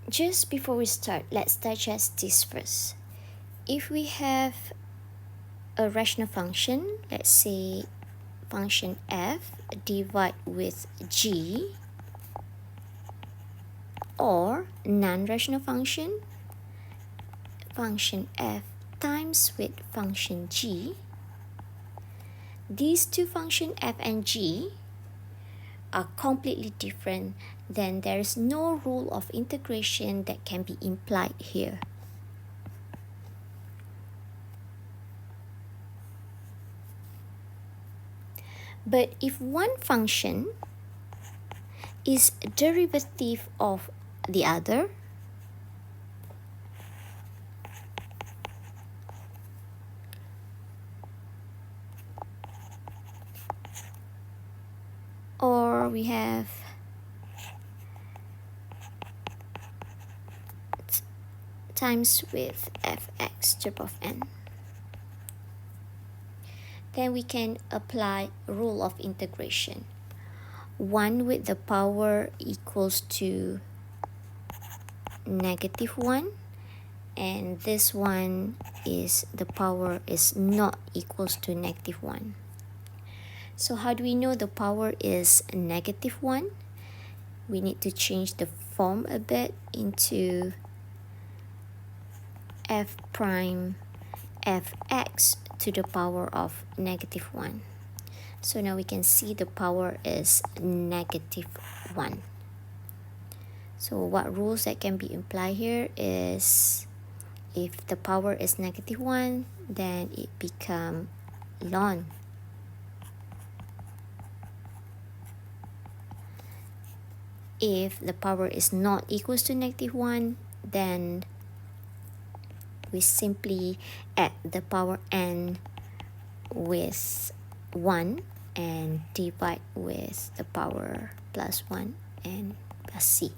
Just before we start, let's digest this first. If we have a rational function, let's say function f divide with g, or non-rational function f times with function g, these two functions f and g are completely different, then there is no rule of integration that can be implied here. But if one function is a derivative of the other, or we have times with fx to the power of n, then we can apply rule of integration. 1 with the power equals to -1, and this one is the power is not equals to -1. So how do we know the power is -1? We need to change the form a bit into f prime fx to the power of -1. So now we can see the power is -1. So what rules that can be implied here is, if the power is -1, then it become ln. If the power is not equals to -1, then we simply add the power n with 1 and divide with the power +1 and plus c.